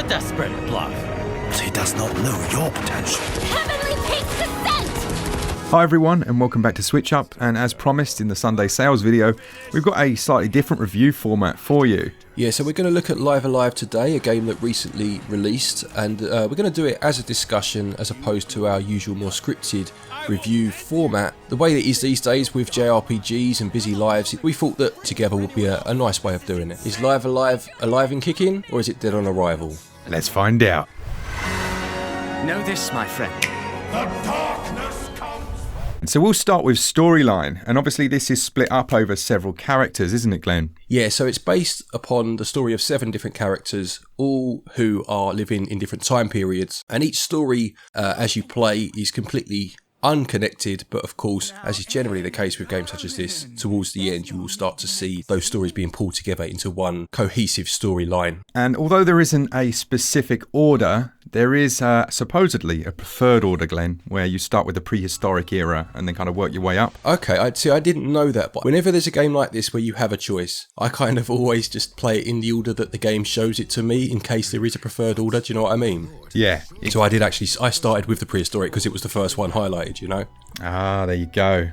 desperate bluff. He does not know your potential. Heavenly Peak's Descent! Hi everyone, and welcome back to Switch Up, and as promised in the Sunday sales video, we've got a slightly different review format for you. Yeah, so we're going to look at Live Alive today, a game that recently released, and we're going to do it as a discussion as opposed to our usual more scripted review format. The way it is these days with JRPGs and busy lives, we thought that together would be a nice way of doing it. Is Live Alive alive and kicking, or is it dead on arrival? Let's find out. Know this, my friend. So we'll start with storyline, and obviously this is split up over several characters, isn't it, Glenn? Yeah, so it's based upon the story of 7 different characters, all who are living in different time periods, and each story as you play is completely unconnected, but of course, as is generally the case with games such as this, towards the end you will start to see those stories being pulled together into one cohesive storyline. And although there isn't a specific order, there is supposedly a preferred order, Glenn, where you start with the prehistoric era and then kind of work your way up. Okay, I didn't know that, but whenever there's a game like this where you have a choice, I kind of always just play it in the order that the game shows it to me in case there is a preferred order, do you know what I mean? Yeah. So I started with the prehistoric because it was the first one highlighted, you know? Ah, there you go.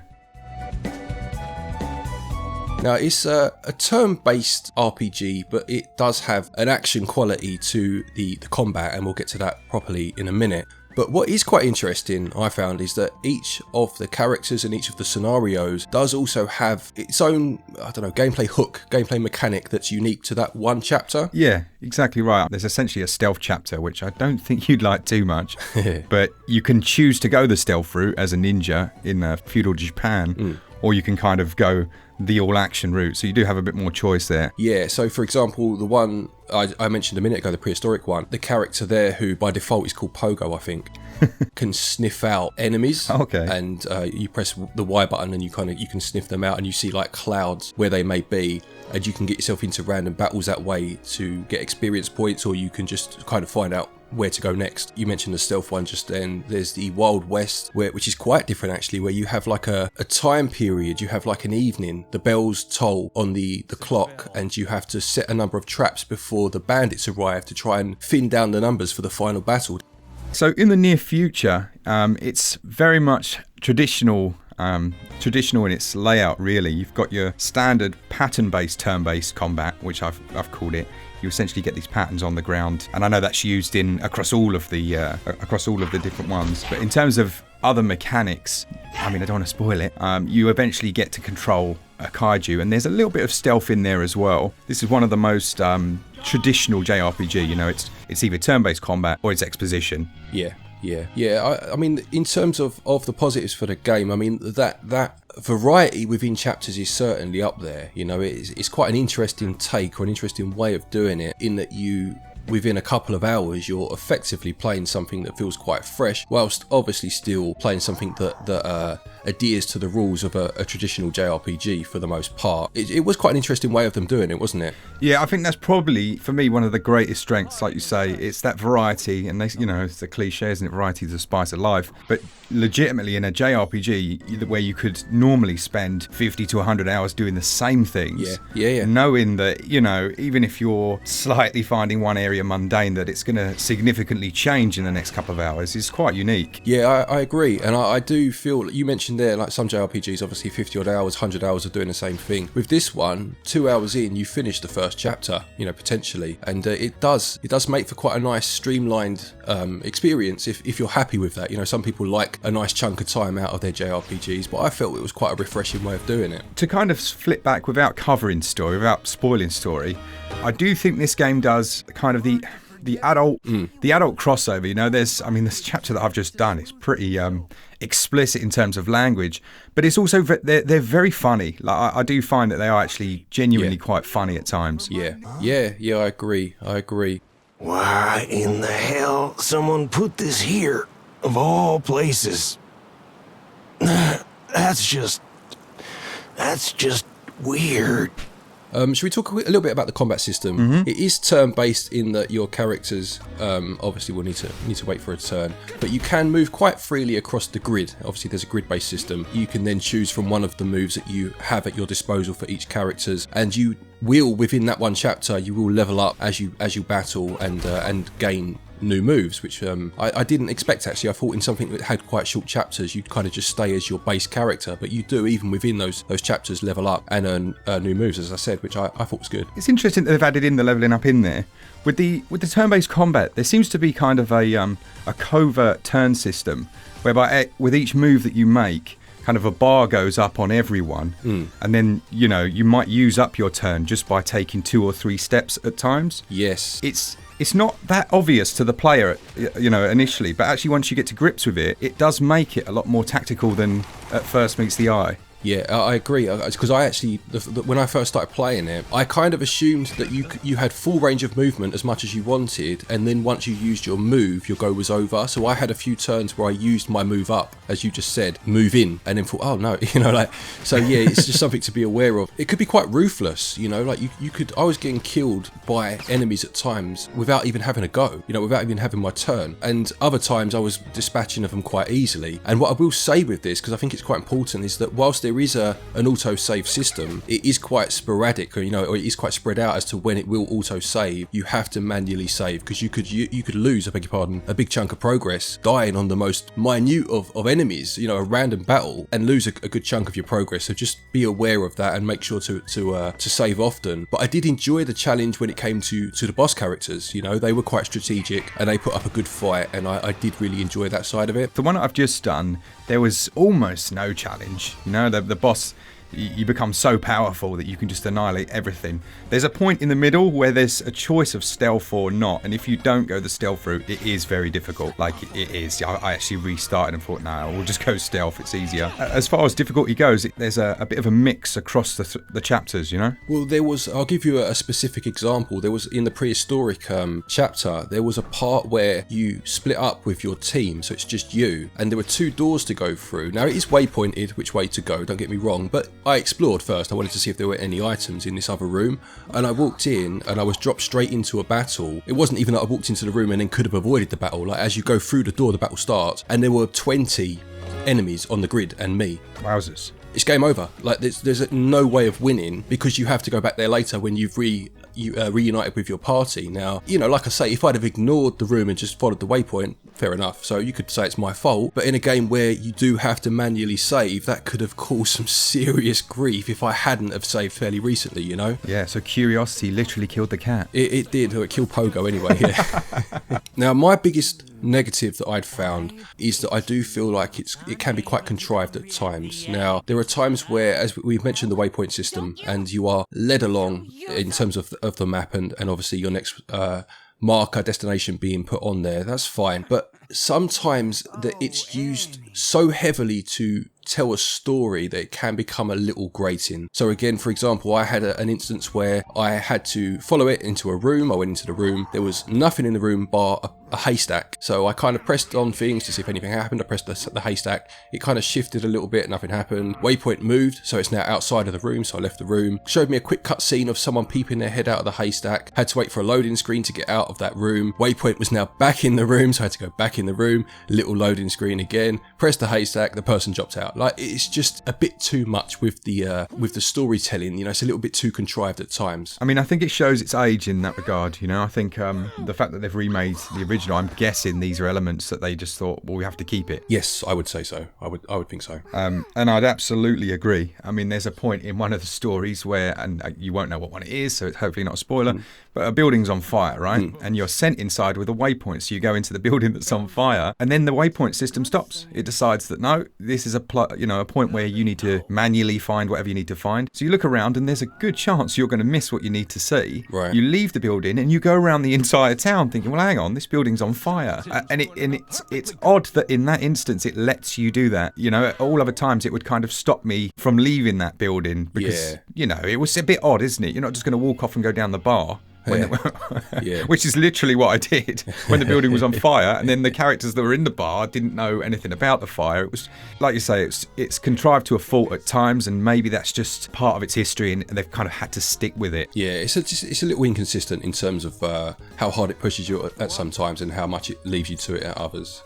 Now, it's a turn-based RPG, but it does have an action quality to the combat, and we'll get to that properly in a minute. But what is quite interesting, I found, is that each of the characters and each of the scenarios does also have its own, gameplay hook, gameplay mechanic that's unique to that one chapter. Yeah, exactly right. There's essentially a stealth chapter, which I don't think you'd like too much. But you can choose to go the stealth route as a ninja in feudal Japan, or you can kind of go the all-action route. So you do have a bit more choice there. Yeah, so for example, the one I mentioned a minute ago, the prehistoric one, the character there, who by default is called Pogo, I think, can sniff out enemies. Okay. And you press the Y button and you can sniff them out, and you see like clouds where they may be, and you can get yourself into random battles that way to get experience points, or you can just kind of find out where to go next. You mentioned the stealth one just then. There's the Wild West, which is quite different actually, where you have like a time period, you have like an evening, the bells toll on the clock, and you have to set a number of traps before the bandits arrive to try and thin down the numbers for the final battle. So in the near future, it's very much traditional in its layout, really. You've got your standard pattern-based turn-based combat, which I've called it. You essentially get these patterns on the ground, and I know that's used across all of the different ones. But in terms of other mechanics, I don't want to spoil it. You eventually get to control a kaiju, and there's a little bit of stealth in there as well. This is one of the most traditional JRPG. You know, it's either turn-based combat or it's exposition. Yeah. I mean, in terms of the positives for the game, I mean that variety within chapters is certainly up there. You know, it's quite an interesting take, or an interesting way of doing it, in that within a couple of hours, you're effectively playing something that feels quite fresh, whilst obviously still playing something that adheres to the rules of a traditional JRPG for the most part. It was quite an interesting way of them doing it, wasn't it? Yeah, I think that's probably, for me, one of the greatest strengths, like you say. It's that variety, and it's the cliche, isn't it? Variety is the spice of life. But legitimately, in a JRPG, where you could normally spend 50 to 100 hours doing the same things, yeah. knowing that, even if you're slightly finding one area mundane, that it's going to significantly change in the next couple of hours, is quite unique. Yeah, I agree. And I do feel, you mentioned there, like some JRPGs, obviously 50 odd hours, 100 hours of doing the same thing. With this one, 2 hours in, you finish the first chapter, potentially. And it does make for quite a nice streamlined experience if you're happy with that. Some people like a nice chunk of time out of their JRPGs, but I felt it was quite a refreshing way of doing it. To kind of flip back without covering story, without spoiling story, I do think this game does kind of the adult crossover. This chapter that I've just done is pretty explicit in terms of language, but it's also they're very funny. Like I do find that they are actually genuinely quite funny at times. Yeah, I agree. Why in the hell someone put this here, of all places? That's just weird. Should we talk a little bit about the combat system? Mm-hmm. It is turn-based in that your characters obviously will need to wait for a turn, but you can move quite freely across the grid. Obviously, there's a grid-based system. You can then choose from one of the moves that you have at your disposal for each characters, and you will, within that one chapter, you will level up as you battle and gain new moves, which I didn't expect actually. I thought in something that had quite short chapters you'd kind of just stay as your base character, but you do, even within those chapters, level up and earn new moves, as I said, which I thought was good. It's interesting that they've added in the leveling up in there. With the turn-based combat, there seems to be kind of a covert turn system, whereby with each move that you make, kind of a bar goes up on everyone, and then you might use up your turn just by taking 2 or 3 steps at times. Yes, it's not that obvious to the player, initially, but actually once you get to grips with it, it does make it a lot more tactical than at first meets the eye. Yeah, I agree. Because I actually, when I first started playing it, I kind of assumed that you had full range of movement as much as you wanted, and then once you used your move, your go was over. So I had a few turns where I used my move up, as you just said, move in, and then thought, oh no, so yeah, it's just something to be aware of. It could be quite ruthless, like you could. I was getting killed by enemies at times without even having a go, without even having my turn, and other times I was dispatching of them quite easily. And what I will say with this, because I think it's quite important, is that whilst there is an auto-save system, it is quite sporadic, or it is quite spread out as to when it will auto-save. You have to manually save, because you could lose, I beg your pardon, a big chunk of progress, dying on the most minute of enemies, a random battle, and lose a good chunk of your progress. So just be aware of that and make sure to save often. But I did enjoy the challenge when it came to the boss characters. They were quite strategic and they put up a good fight, and I did really enjoy that side of it. The one that I've just done, there was almost no challenge. The boss, you become so powerful that you can just annihilate everything. There's a point in the middle where there's a choice of stealth or not, and if you don't go the stealth route, it is very difficult. Like, it is. I actually restarted and thought, no, we'll just go stealth, it's easier. As far as difficulty goes, there's a bit of a mix across the chapters, Well, I'll give you a specific example. There was, in the prehistoric chapter, there was a part where you split up with your team, so it's just you, and there were 2 doors to go through. Now, it is waypointed which way to go, don't get me wrong, but I explored first. I wanted to see if there were any items in this other room, and I walked in and I was dropped straight into a battle. It wasn't even that I walked into the room and then could have avoided the battle. Like, as you go through the door, the battle starts, and there were 20 enemies on the grid and me. Wowzers. It's game over. Like, there's no way of winning, because you have to go back there later when you've reunited with your party. Now, like I say, if I'd have ignored the room and just followed the waypoint, fair enough. So you could say it's my fault. But in a game where you do have to manually save, that could have caused some serious grief if I hadn't have saved fairly recently, Yeah, so curiosity literally killed the cat. It did. It killed Pogo anyway, yeah. Now, my biggest negative that I'd found is that I do feel like it can be quite contrived at times. Now, there are times where, as we've mentioned, the waypoint system, and you are led along in terms of the map, and obviously your next marker destination being put on there, that's fine. But sometimes that it's used so heavily to tell a story that it can become a little grating. So again, for example, I had an instance where I had to follow it into a room. I went into the room, there was nothing in the room bar a haystack. So I kind of pressed on things to see if anything happened. I pressed the haystack, it kind of shifted a little bit, nothing happened. Waypoint moved, so it's now outside of the room, so I left the room. Showed me a quick cut scene of someone peeping their head out of the haystack. Had to wait for a loading screen to get out of that room. Waypoint was now back in the room, so I had to go back in the room. Little loading screen again. Press the haystack, the person dropped out. Like, it's just a bit too much with the storytelling. It's a little bit too contrived at times. I mean, I think it shows its age in that regard. I think the fact that they've remade the original, I'm guessing these are elements that they just thought, well, we have to keep it. Yes, I would say so. I would think so. And I'd absolutely agree. I mean, there's a point in one of the stories where, and you won't know what one it is, so it's hopefully not a spoiler, but a building's on fire, right? And you're sent inside with a waypoint, so you go into the building that's on fire, and then the waypoint system stops. It decides that no, this is a point where you need to manually find whatever you need to find. So you look around, and there's a good chance you're going to miss what you need to see. Right. You leave the building, and you go around the entire town thinking, well, hang on, this building's on fire. And it's odd that in that instance it lets you do that. All other times it would kind of stop me from leaving that building because, it was a bit odd, isn't it? You're not just going to walk off and go down the bar. Yeah. Which is literally what I did when the building was on fire, and then the characters that were in the bar didn't know anything about the fire. It was, like you say, it's contrived to a fault at times, and maybe that's just part of its history, and they've kind of had to stick with it. Yeah, it's a little inconsistent in terms of how hard it pushes you at some times and how much it leaves you to it at others.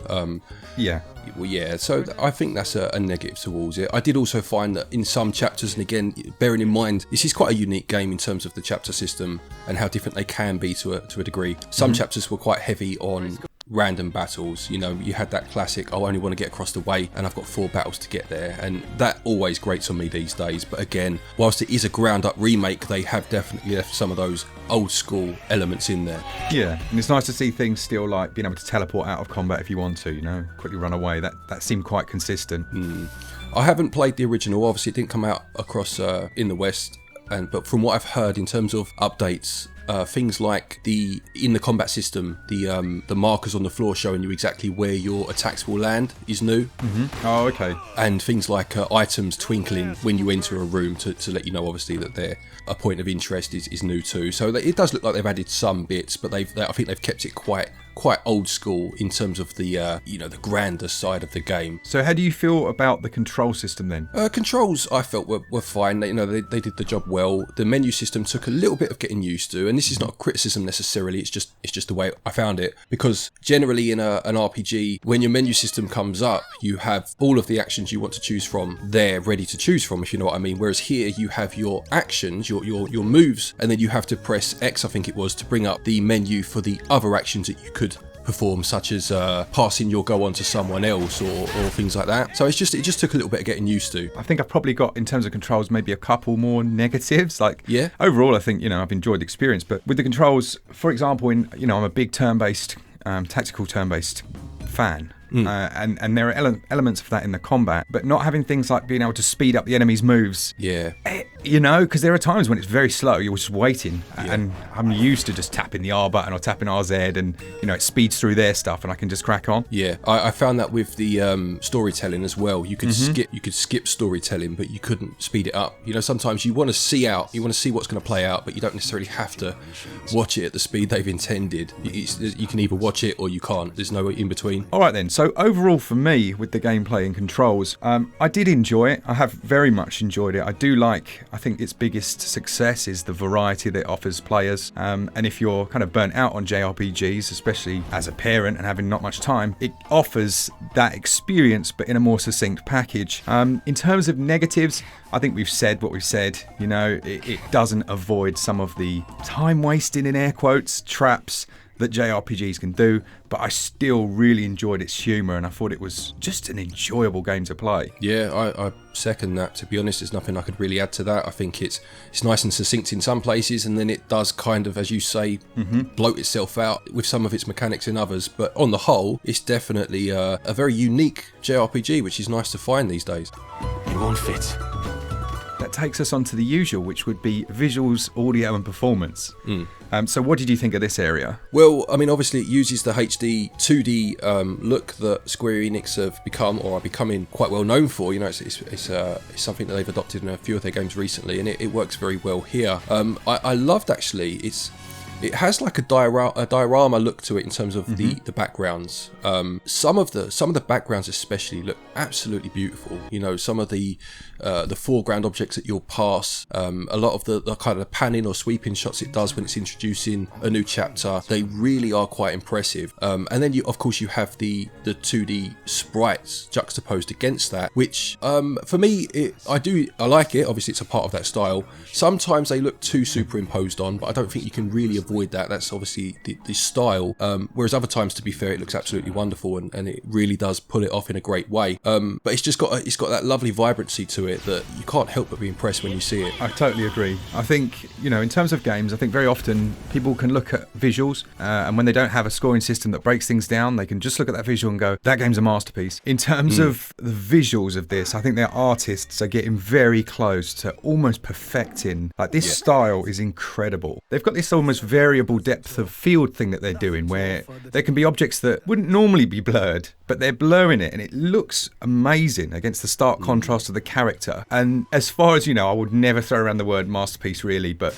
Yeah. Well, yeah, so I think that's a negative towards it. I did also find that in some chapters, and again, bearing in mind, this is quite a unique game in terms of the chapter system and how different they can be to a degree. Some chapters were quite heavy on random battles. You know, you had that classic, I only want to get across the way and I've got 4 battles to get there, and that always grates on me these days. But again, whilst it is a ground up remake, they have definitely left some of those old school elements in there. Yeah, and it's nice to see things still like being able to teleport out of combat if you want to, you know, quickly run away. That seemed quite consistent. I haven't played the original, obviously it didn't come out across in the West, but from what I've heard in terms of updates, things like in the combat system, the markers on the floor showing you exactly where your attacks will land is new. Oh, okay. And things like items twinkling when you enter a room to let you know, obviously, that they're a point of interest is new too. So it does look like they've added some bits, but I think they've kept it quite old school in terms of the the grander side of the game. So how do you feel about the control system then? Controls I felt were fine. They did the job well. The menu system took a little bit of getting used to, and this is not a criticism necessarily, it's just the way I found it, because generally in an RPG, when your menu system comes up, you have all of the actions you want to choose from there ready to choose from, if you know what I mean, whereas here you have your actions, your moves, and then you have to press X, I think it was, to bring up the menu for the other actions that you could perform, such as passing your go on to someone else or things like that. So it just took a little bit of getting used to. I think I've probably got, in terms of controls, maybe a couple more negatives. Like, yeah, overall, I think, I've enjoyed the experience, but with the controls, for example, I'm a big turn-based, tactical turn-based fan. And there are elements of that in the combat, but not having things like being able to speed up the enemy's moves. Yeah. Because there are times when it's very slow, you're just waiting, and I'm used to just tapping the R button or tapping RZ, and it speeds through their stuff and I can just crack on. Yeah, I found that with the storytelling as well. You could skip storytelling, but you couldn't speed it up. Sometimes you want to see what's going to play out, but you don't necessarily have to watch it at the speed they've intended. You can either watch it or you can't. There's no in between. All right then. So overall for me, with the gameplay and controls, I did enjoy it. I have very much enjoyed it. I think its biggest success is the variety that it offers players. And if you're kind of burnt out on JRPGs, especially as a parent and having not much time, it offers that experience, but in a more succinct package. In terms of negatives, I think we've said what we've said. It doesn't avoid some of the time wasting, in air quotes, traps that JRPGs can do, but I still really enjoyed its humour, and I thought it was just an enjoyable game to play. Yeah, I second that. To be honest, there's nothing I could really add to that. I think it's nice and succinct in some places, and then it does kind of, as you say, bloat itself out with some of its mechanics in others, but on the whole, it's definitely a very unique JRPG, which is nice to find these days. It won't fit. That takes us on to the usual, which would be visuals, audio and performance. So what did you think of this area? Well, I mean, obviously it uses the HD 2D look that Square Enix have become, or are becoming, quite well known for. It's something that they've adopted in a few of their games recently, and it works very well here. I loved, actually, it has like a diorama look to it in terms of the backgrounds. Some of the backgrounds especially look absolutely beautiful. Some of the foreground objects that you'll pass, a lot of the kind of panning or sweeping shots it does when it's introducing a new chapter, they really are quite impressive. And then you have the 2D sprites juxtaposed against that, which for me, I like it. Obviously it's a part of that style. Sometimes they look too superimposed on, but I don't think you can really avoid that. That's obviously the style. Whereas other times, to be fair, it looks absolutely wonderful, and it really does pull it off in a great way. But it's got that lovely vibrancy to it that you can't help but be impressed when you see it. I totally agree. I think, in terms of games, I think very often people can look at visuals, and when they don't have a scoring system that breaks things down, they can just look at that visual and go, that game's a masterpiece. In terms of the visuals of this, I think their artists are getting very close to almost perfecting. Like, this style is incredible. They've got this almost variable depth of field thing that they're doing, where there can be objects that wouldn't normally be blurred, but they're blurring it, and it looks amazing against the stark contrast of the character. And as far as I would never throw around the word masterpiece, really, but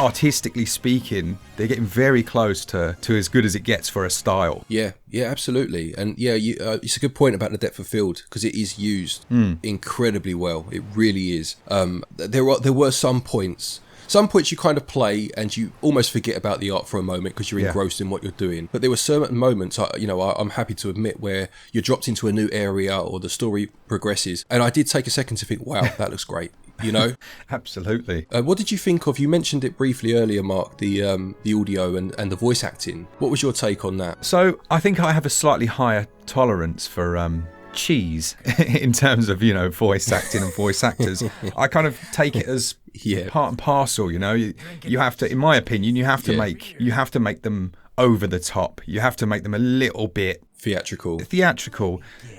artistically speaking, they're getting very close to as good as it gets for a style. Yeah, absolutely. And yeah, it's a good point about the depth of field, because it is used incredibly well. It really is. There were some points you kind of play and you almost forget about the art for a moment because you're engrossed in what you're doing. But there were certain moments, I'm happy to admit, where you're dropped into a new area or the story progresses. And I did take a second to think, wow, that looks great. Absolutely. What did you think of, you mentioned it briefly earlier, Mark, the audio and the voice acting. What was your take on that? So I think I have a slightly higher tolerance for cheese in terms of voice acting and voice actors. I kind of take it as part and parcel. You have to, in my opinion, you have to make them over the top. You have to make them a little bit theatrical,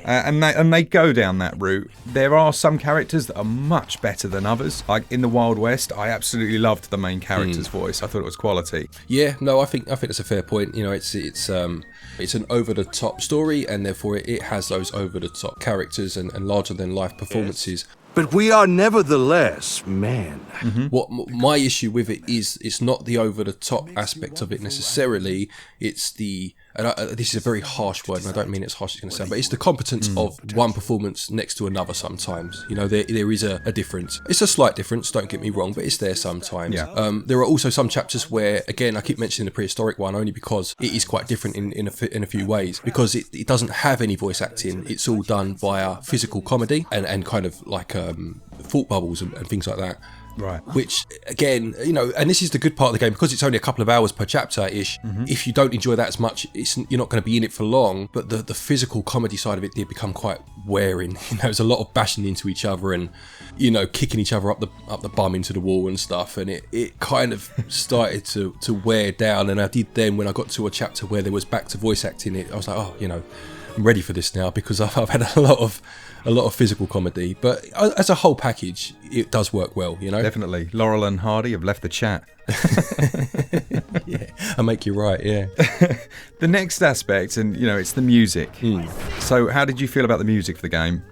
and they go down that route. There are some characters that are much better than others. Like in the Wild West, I absolutely loved the main character's voice. I thought it was quality. Yeah, no, I think that's a fair point. It's an over the top story, and therefore it has those over the top characters and larger than life performances. But we are nevertheless men. What my issue with it is, it's not the over the top aspect of it necessarily. It's the, this is a very harsh word, and I don't mean it's harsh as it's going to sound, but it's the competence of one performance next to another sometimes. There is a difference. It's a slight difference, don't get me wrong, but it's there sometimes. Yeah. There are also some chapters where, again, I keep mentioning the prehistoric one only because it is quite different in a few ways, because it doesn't have any voice acting. It's all done via physical comedy and kind of like thought bubbles and things like that. Right. Which, again, and this is the good part of the game, because it's only a couple of hours per chapter-ish. If you don't enjoy that as much, you're not going to be in it for long. But the physical comedy side of it did become quite wearing. There's a lot of bashing into each other and, kicking each other up the bum into the wall and stuff. And it kind of started to wear down. And I did then, when I got to a chapter where there was back to voice acting, I was like, I'm ready for this now, because I've had a lot of physical comedy, but as a whole package, it does work well, Definitely. Laurel and Hardy have left the chat. Yeah, I make you right, yeah. The next aspect, and it's the music. So how did you feel about the music for the game?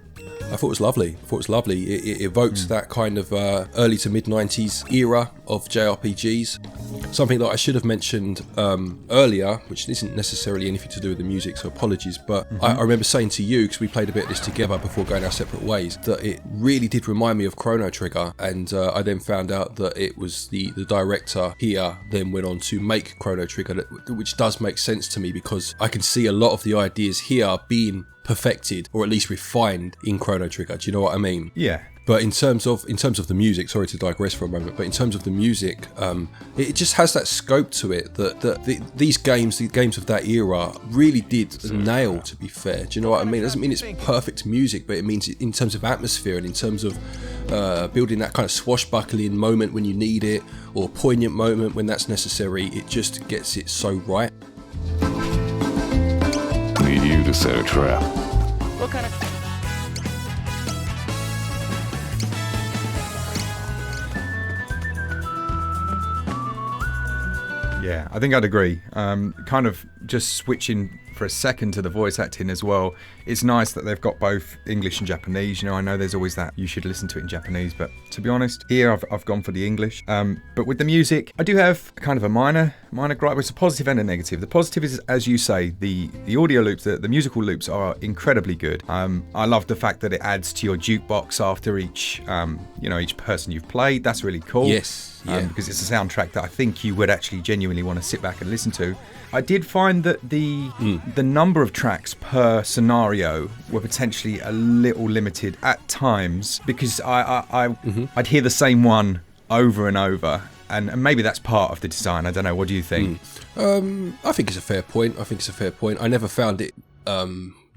I thought it was lovely. It evokes that kind of early to mid-90s era of JRPGs. Something that I should have mentioned earlier, which isn't necessarily anything to do with the music, so apologies, but I remember saying to you, because we played a bit of this together before going our separate ways, that it really did remind me of Chrono Trigger, and I then found out that it was the director here then went on to make Chrono Trigger, which does make sense to me, because I can see a lot of the ideas here being perfected, or at least refined, in Chrono Trigger. Do you know what I mean? Yeah. But in terms of the music, sorry to digress for a moment, but in terms of the music, it just has that scope to it that these games, the games of that era, really did nail, to be fair. Do you know what I mean? It doesn't mean it's perfect music, but it means in terms of atmosphere and in terms of building that kind of swashbuckling moment when you need it, or poignant moment when that's necessary, it just gets it so right. Need you to set a trap. What kind of... Yeah, I think I'd agree. Kind of just switching for a second to the voice acting as well. It's nice that they've got both English and Japanese. I know there's always that you should listen to it in Japanese, but to be honest, here I've gone for the English. But with the music, I do have kind of a minor gripe. It's a positive and a negative. The positive is, as you say, the audio loops, the musical loops are incredibly good. I love the fact that it adds to your jukebox after each person you've played. That's really cool. Yes. Yeah. Because it's a soundtrack that I think you would actually genuinely want to sit back and listen to. I did find that the number of tracks per scenario were potentially a little limited at times, because I'd hear the same one over and over, and maybe that's part of the design. I don't know. What do you think? I think it's a fair point. I never found it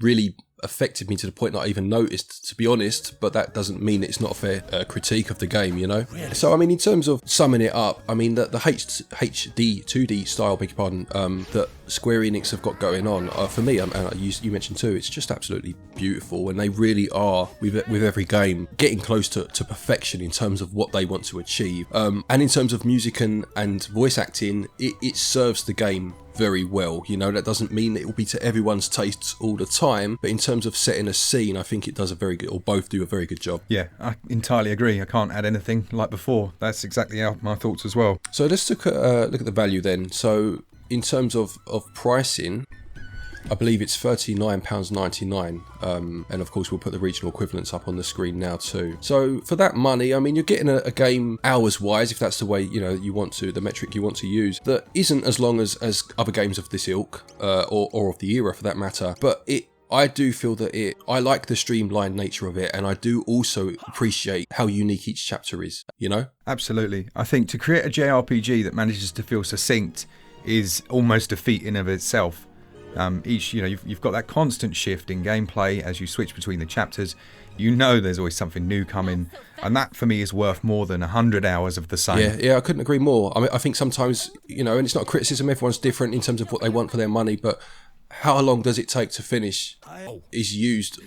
really affected me to the point that I even noticed, to be honest, but that doesn't mean it's not a fair critique of the game, Really? So, I mean, in terms of summing it up, I mean, the HD 2D style, beg your pardon, that Square Enix have got going on, for me, you mentioned too, it's just absolutely beautiful, and they really are, with every game, getting close to perfection in terms of what they want to achieve. And in terms of music and voice acting, it serves the game very well. You know, that doesn't mean that it will be to everyone's tastes all the time, but in terms of setting a scene, I think it does a very good, or both do a very good job. Yeah, I entirely agree. I can't add anything like before. That's exactly my thoughts as well. So let's look at the value then. So in terms of pricing, I believe it's £39.99, and of course we'll put the regional equivalents up on the screen now too. So for that money, I mean, you're getting a game hours wise, if that's the way, you know, you want to, the metric you want to use, that isn't as long as other games of this ilk, or of the era for that matter, but I do feel that I like the streamlined nature of it, and I do also appreciate how unique each chapter is, you know? Absolutely. I think to create a JRPG that manages to feel succinct is almost a feat in of itself. You've got that constant shift in gameplay as you switch between the chapters. You know there's always something new coming, and that for me is worth more than 100 hours of the same. Yeah, I couldn't agree more. I mean, I think sometimes, you know, and it's not a criticism, everyone's different in terms of what they want for their money, but how long does it take to finish is used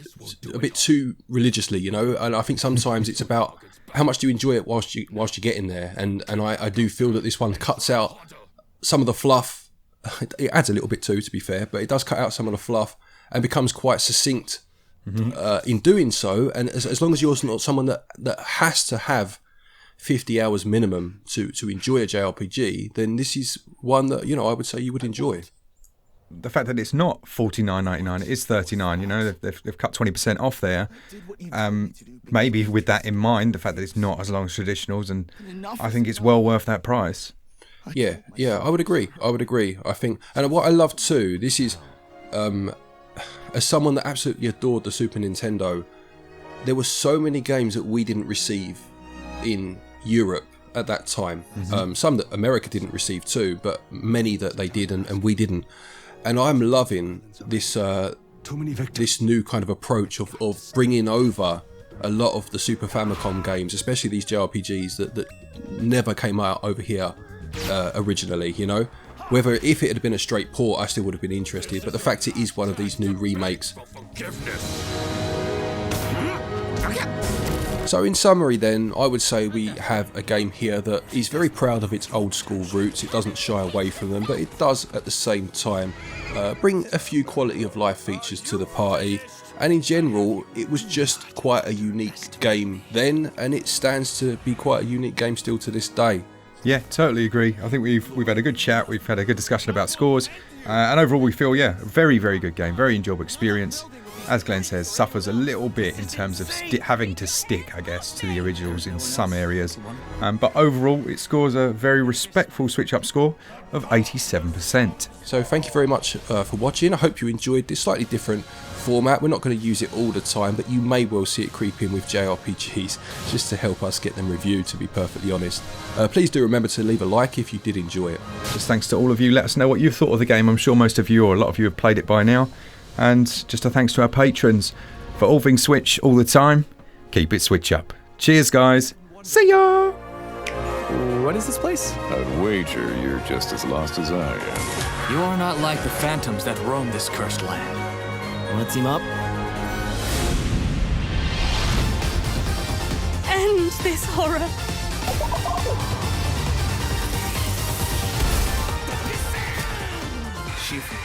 a bit too religiously, you know, and I think sometimes it's about how much do you enjoy it whilst you're getting there, and I do feel that this one cuts out some of the fluff. It adds a little bit too, to be fair, but it does cut out some of the fluff and becomes quite succinct in doing so. And as long as you're not someone that has to have 50 hours minimum to enjoy a JRPG, then this is one that, you know, I would say you would enjoy. The fact that it's not $49.99, it is $39. You know, they've cut 20% off there. Maybe with that in mind, the fact that it's not as long as traditionals, and I think it's well worth that price. Yeah, I would agree. I think, and what I love too, this is, as someone that absolutely adored the Super Nintendo, there were so many games that we didn't receive in Europe at that time. Some that America didn't receive too, but many that they did and we didn't. And I'm loving this this new kind of approach of bringing over a lot of the Super Famicom games, especially these JRPGs that never came out over here originally, you know. Whether if it had been a straight port, I still would have been interested, but the fact it is one of these new remakes. So in summary then, I would say we have a game here that is very proud of its old school roots. It doesn't shy away from them, but it does at the same time bring a few quality of life features to the party. And in general, it was just quite a unique game then, and it stands to be quite a unique game still to this day. Yeah, totally agree. I think we've had a good chat. We've had a good discussion about scores, and overall we feel, a very, very good game, very enjoyable experience. As Glenn says, suffers a little bit in terms of having to stick, I guess, to the originals in some areas. But overall, it scores a very respectful switch-up score of 87%. So thank you very much for watching. I hope you enjoyed this slightly different format. We're not going to use it all the time, but you may well see it creep in with JRPGs just to help us get them reviewed, to be perfectly honest. Please do remember to leave a like if you did enjoy it. Just thanks to all of you. Let us know what you thought of the game. I'm sure most of you, or a lot of you, have played it by now. And just a thanks to our patrons for all things Switch all the time. Keep it Switch up. Cheers, guys. See ya! What is this place? I'd wager you're just as lost as I am. You are not like the phantoms that roam this cursed land. Want to team up? End this horror. Shifu.